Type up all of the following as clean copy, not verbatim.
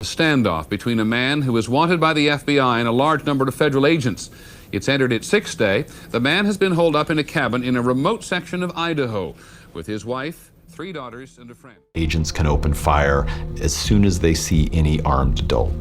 A standoff between a man who is wanted by the FBI and a large number of federal agents. It's entered its sixth day. The man has been holed up in a cabin in a remote section of Idaho with his wife, 3 daughters, and a friend. Agents can open fire as soon as they see any armed adult.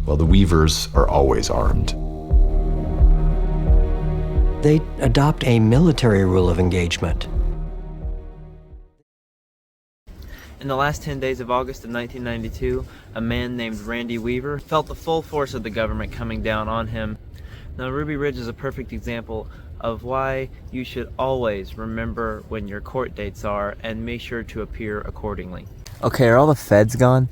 Well, the Weavers are always armed. They adopt a military rule of engagement. In the last 10 days of August of 1992, a man named Randy Weaver felt the full force of the government coming down on him. Now, Ruby Ridge is a perfect example of why you should always remember when your court dates are and make sure to appear accordingly. Okay, are all the feds gone?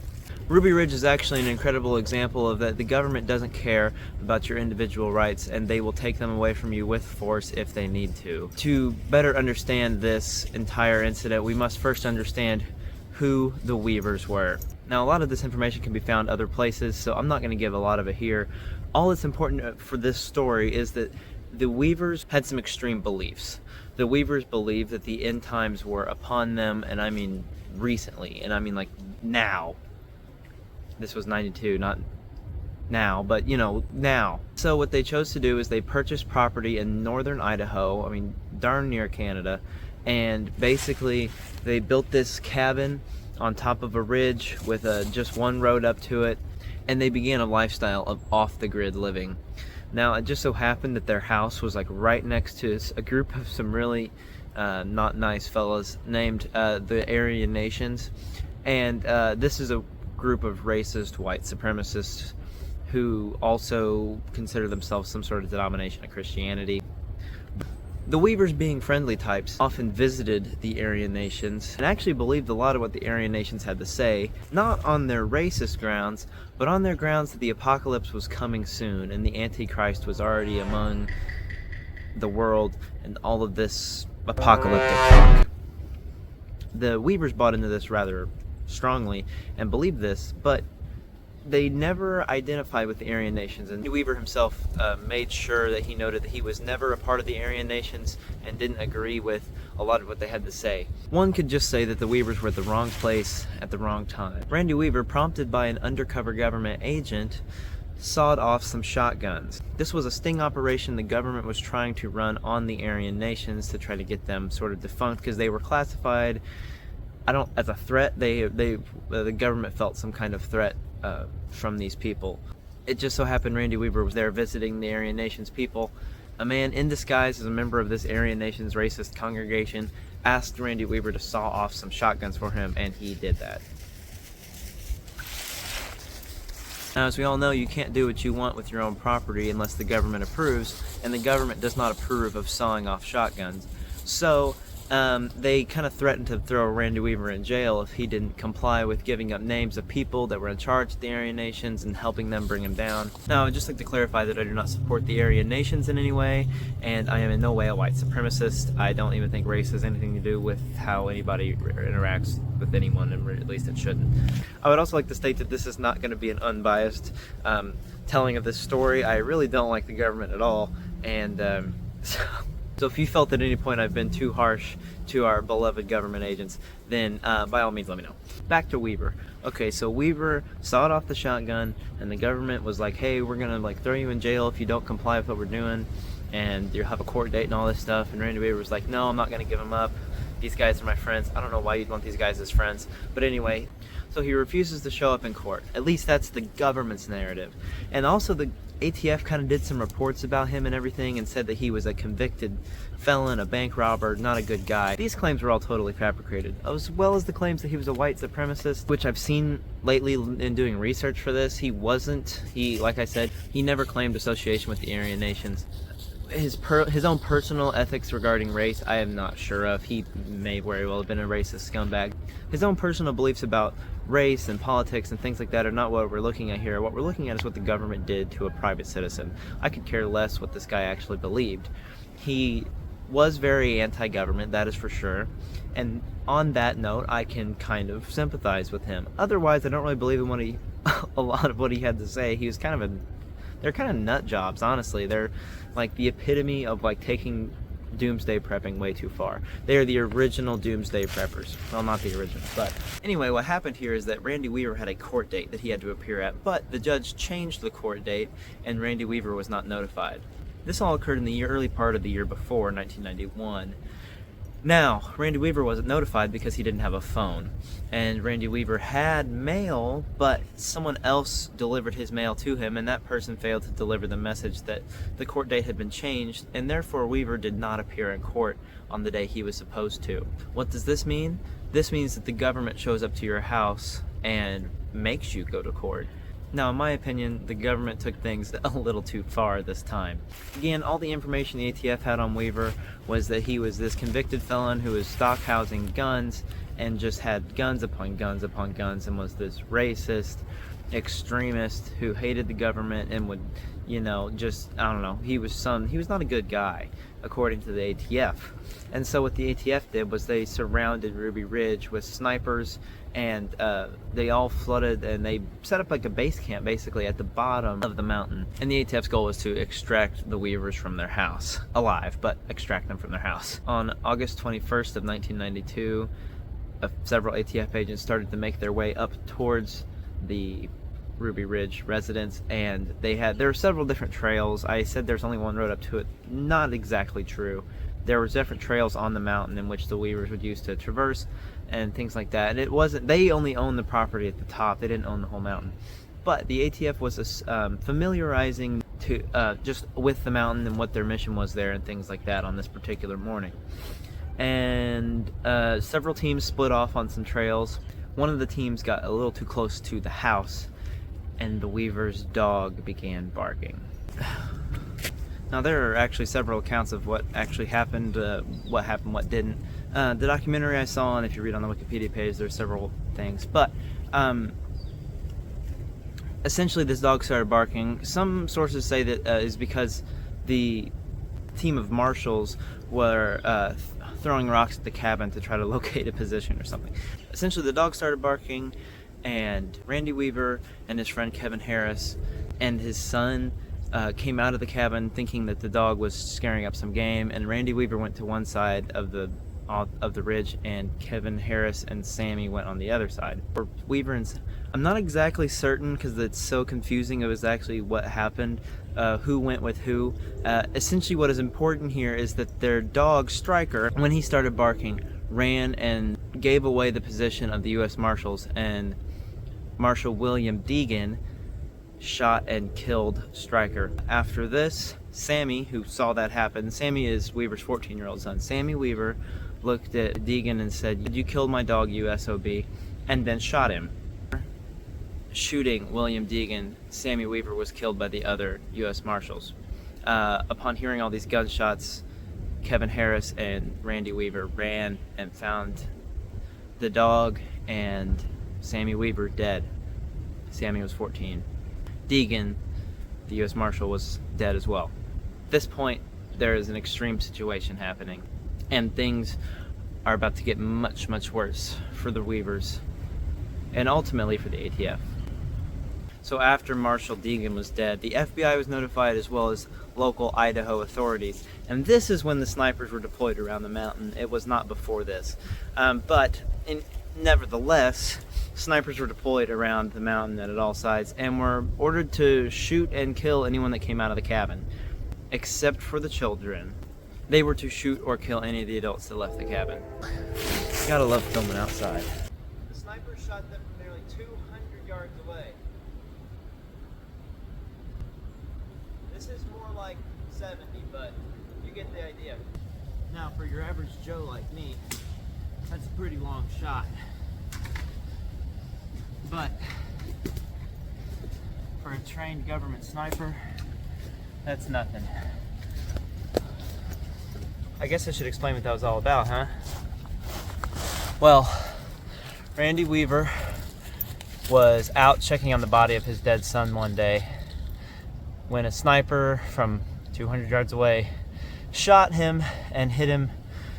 Ruby Ridge is actually an incredible example of that the government doesn't care about your individual rights and they will take them away from you with force if they need to. To better understand this entire incident, we must first understand who the Weavers were. Now, a lot of this information can be found other places, so I'm not going to give a lot of it here. All that's important for this story is that the Weavers had some extreme beliefs. The Weavers believed that the end times were upon them, and I mean recently, and I mean like now. This was 92, not now, but you know, now. So what they chose to do is they purchased property in northern Idaho, I mean darn near Canada, and basically they built this cabin on top of a ridge with just one road up to it, and they began a lifestyle of off-the-grid living. Now, it just so happened that their house was like right next to a group of some really not nice fellas named the Aryan Nations, and this is a group of racist white supremacists who also consider themselves some sort of denomination of Christianity. The Weavers, being friendly types, often visited the Aryan Nations and actually believed a lot of what the Aryan Nations had to say, not on their racist grounds, but on their grounds that the apocalypse was coming soon and the Antichrist was already among the world and all of this apocalyptic talk. The Weavers bought into this rather strongly and believed this, but they never identified with the Aryan Nations, and Weaver himself made sure that he noted that he was never a part of the Aryan Nations and didn't agree with a lot of what they had to say. One could just say that the Weavers were at the wrong place at the wrong time. Randy Weaver, prompted by an undercover government agent, sawed off some shotguns. This was a sting operation the government was trying to run on the Aryan Nations to try to get them sort of defunct because they were classified as a threat. The government felt some kind of threat from these people. It just so happened Randy Weaver was there visiting the Aryan Nations people. A man in disguise as a member of this Aryan Nations racist congregation asked Randy Weaver to saw off some shotguns for him, and he did that. Now, as we all know, you can't do what you want with your own property unless the government approves, and the government does not approve of sawing off shotguns. So they kind of threatened to throw Randy Weaver in jail if he didn't comply with giving up names of people that were in charge of the Aryan Nations and helping them bring him down. Now, I'd just like to clarify that I do not support the Aryan Nations in any way, and I am in no way a white supremacist. I don't even think race has anything to do with how anybody interacts with anyone, and at least it shouldn't. I would also like to state that this is not going to be an unbiased telling of this story. I really don't like the government at all, and so if you felt at any point I've been too harsh to our beloved government agents, then by all means let me know. Back to Weaver. Okay, so Weaver sawed off the shotgun, and the government was like, hey, we're gonna like throw you in jail if you don't comply with what we're doing, and you'll have a court date and all this stuff. And Randy Weaver was like, no, I'm not gonna give them up. These guys are my friends. I don't know why you'd want these guys as friends, but anyway, so he refuses to show up in court. At least that's the government's narrative. And also the ATF kind of did some reports about him and everything and said that he was a convicted felon, a bank robber, not a good guy. These claims were all totally fabricated, as well as the claims that he was a white supremacist, which I've seen lately in doing research for this. He wasn't. Like I said, he never claimed association with the Aryan Nations. His own personal ethics regarding race, I am not sure of. He may very well have been a racist scumbag. His own personal beliefs about race and politics and things like that are not what we're looking at here. What we're looking at is what the government did to a private citizen. I could care less what this guy actually believed. He was very anti-government, that is for sure. And on that note, I can kind of sympathize with him. Otherwise, I don't really believe in a lot of what he had to say. He was kind of they're kind of nut jobs, honestly. They're like the epitome of like taking doomsday prepping way too far. They are the original doomsday preppers. Well, not the original, but anyway, what happened here is that Randy Weaver had a court date that he had to appear at, but the judge changed the court date and Randy Weaver was not notified. This all occurred in the early part of the year before, 1991. Now, Randy Weaver wasn't notified because he didn't have a phone. And Randy Weaver had mail, but someone else delivered his mail to him, and that person failed to deliver the message that the court date had been changed, and therefore Weaver did not appear in court on the day he was supposed to. What does this mean? This means that the government shows up to your house and makes you go to court. Now, in my opinion, the government took things a little too far this time. Again, all the information the ATF had on Weaver was that he was this convicted felon who was stockhousing guns and just had guns upon guns upon guns and was this racist extremist who hated the government and would, I don't know, he was not a good guy, according to the ATF. And so what the ATF did was they surrounded Ruby Ridge with snipers, and they all flooded, and they set up like a base camp basically at the bottom of the mountain. And the ATF's goal was to extract the Weavers from their house, alive, but extract them from their house. On August 21st of 1992, several ATF agents started to make their way up towards the Ruby Ridge residence, and there were several different trails. I said there's only one road up to it. Not exactly true. There were different trails on the mountain in which the Weavers would use to traverse and things like that. And they only owned the property at the top. They didn't own the whole mountain. But the ATF was familiarizing just with the mountain and what their mission was there and things like that on this particular morning. And several teams split off on some trails. One of the teams got a little too close to the house, and the Weaver's dog began barking. Now, there are actually several accounts of what actually happened, what didn't. The documentary I saw, and if you read on the Wikipedia page, there's several things. But essentially, this dog started barking. Some sources say that is because the team of marshals were throwing rocks at the cabin to try to locate a position or something. Essentially, the dog started barking, and Randy Weaver and his friend Kevin Harris and his son came out of the cabin thinking that the dog was scaring up some game, and Randy Weaver went to one side of the ridge, and Kevin Harris and Sammy went on the other side. For Weaver and I'm not exactly certain because it's so confusing. It was actually what happened, who went with who. Essentially, what is important here is that their dog Stryker, when he started barking, ran and gave away the position of the U.S. Marshals, and Marshal William Deegan shot and killed Stryker. After this, Sammy, who saw that happen, Sammy is Weaver's 14-year-old son. Sammy Weaver looked at Deegan and said, "You killed my dog, you SOB," and then shot him. Shooting William Deegan, Sammy Weaver was killed by the other U.S. Marshals. Upon hearing all these gunshots, Kevin Harris and Randy Weaver ran and found the dog and Sammy Weaver dead. Sammy was 14. Deegan, the U.S. Marshal, was dead as well. At this point, there is an extreme situation happening, and things are about to get much, much worse for the Weavers, and ultimately for the ATF. So after Marshal Deegan was dead, the FBI was notified, as well as local Idaho authorities, and this is when the snipers were deployed around the mountain. It was not before this. Nevertheless, snipers were deployed around the mountain and at all sides, and were ordered to shoot and kill anyone that came out of the cabin, except for the children. They were to shoot or kill any of the adults that left the cabin. Gotta love filming outside. The snipers shot them from nearly 200 yards away. This is more like 70, but you get the idea. Now, for your average Joe like me, that's a pretty long shot. But for a trained government sniper, that's nothing. I guess I should explain what that was all about, huh? Well, Randy Weaver was out checking on the body of his dead son one day when a sniper from 200 yards away shot him and hit him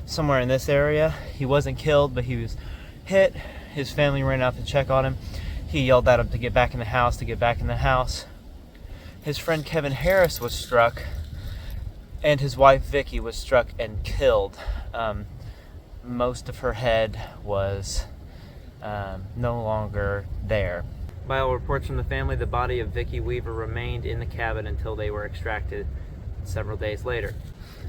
somewhere in this area. He wasn't killed, but he was hit. His family ran out to check on him. He yelled at him to get back in the house, His friend Kevin Harris was struck and his wife Vicky was struck and killed. Most of her head was no longer there. By all reports from the family, the body of Vicky Weaver remained in the cabin until they were extracted several days later.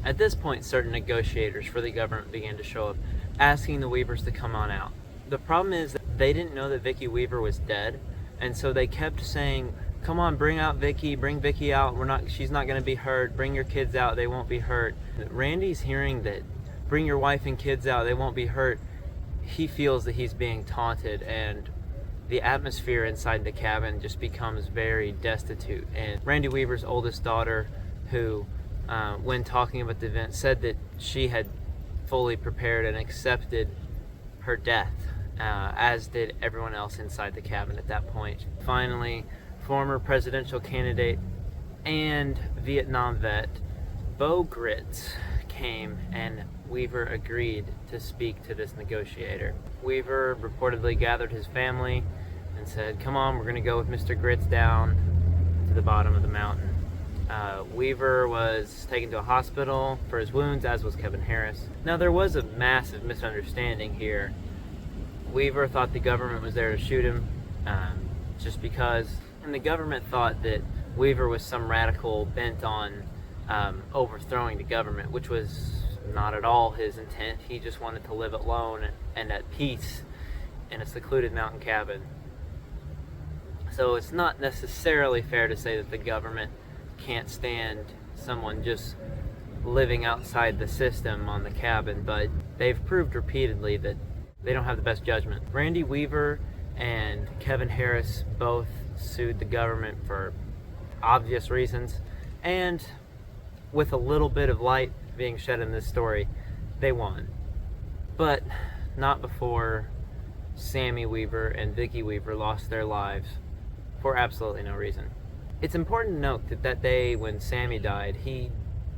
At this point, certain negotiators for the government began to show up, asking the Weavers to come on out. The problem is that they didn't know that Vicky Weaver was dead, and so they kept saying, come on, bring out Vicky, bring Vicky out, she's not going to be hurt, bring your kids out, they won't be hurt. Randy's hearing that, bring your wife and kids out, they won't be hurt. He feels that he's being taunted, and the atmosphere inside the cabin just becomes very destitute. And Randy Weaver's oldest daughter, who, when talking about the event, said that she had fully prepared and accepted her death, as did everyone else inside the cabin at that point. Finally, former presidential candidate and Vietnam vet Bo Gritz came, and Weaver agreed to speak to this negotiator. Weaver reportedly gathered his family and said, come on, we're going to go with Mr. Gritz down to the bottom of the mountain. Weaver was taken to a hospital for his wounds, as was Kevin Harris. Now, there was a massive misunderstanding here. Weaver thought the government was there to shoot him just because, and the government thought that Weaver was some radical bent on overthrowing the government, which was not at all his intent. He just wanted to live alone and at peace in a secluded mountain cabin. So it's not necessarily fair to say that the government can't stand someone just living outside the system on the cabin, but they've proved repeatedly that they don't have the best judgment. Randy Weaver and Kevin Harris both sued the government for obvious reasons, and with a little bit of light being shed in this story, they won. But not before Sammy Weaver and Vicky Weaver lost their lives for absolutely no reason. It's important to note that that day when Sammy died, he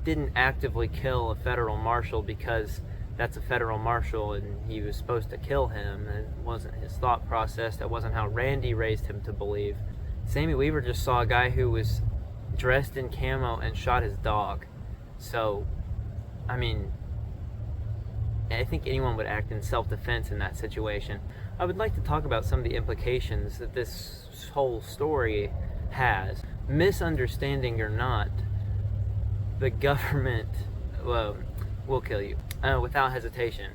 didn't actively kill a federal marshal because that's a federal marshal and he was supposed to kill him. It wasn't his thought process. That wasn't how Randy raised him to believe. Sammy Weaver just saw a guy who was dressed in camo and shot his dog. So, I mean, I think anyone would act in self-defense in that situation. I would like to talk about some of the implications that this whole story has. Misunderstanding or not, the government will kill you without hesitation.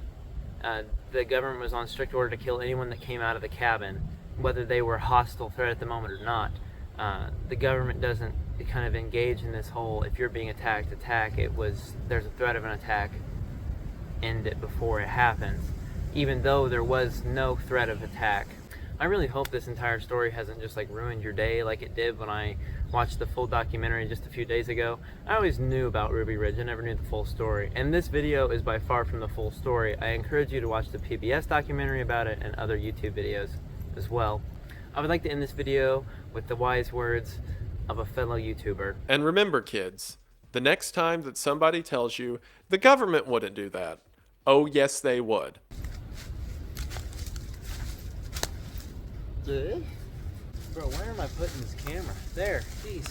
The government was on strict order to kill anyone that came out of the cabin, whether they were a hostile threat at the moment or not. The government doesn't kind of engage in this whole, if you're being attacked, attack. There's a threat of an attack, end it before it happens, even though there was no threat of attack. I really hope this entire story hasn't just like ruined your day like it did when I watched the full documentary just a few days ago. I always knew about Ruby Ridge, I never knew the full story, and this video is by far from the full story. I encourage you to watch the PBS documentary about it and other YouTube videos as well. I would like to end this video with the wise words of a fellow YouTuber. And remember, kids, the next time that somebody tells you the government wouldn't do that, oh yes they would. Bro, where am I putting this camera? There, jeez.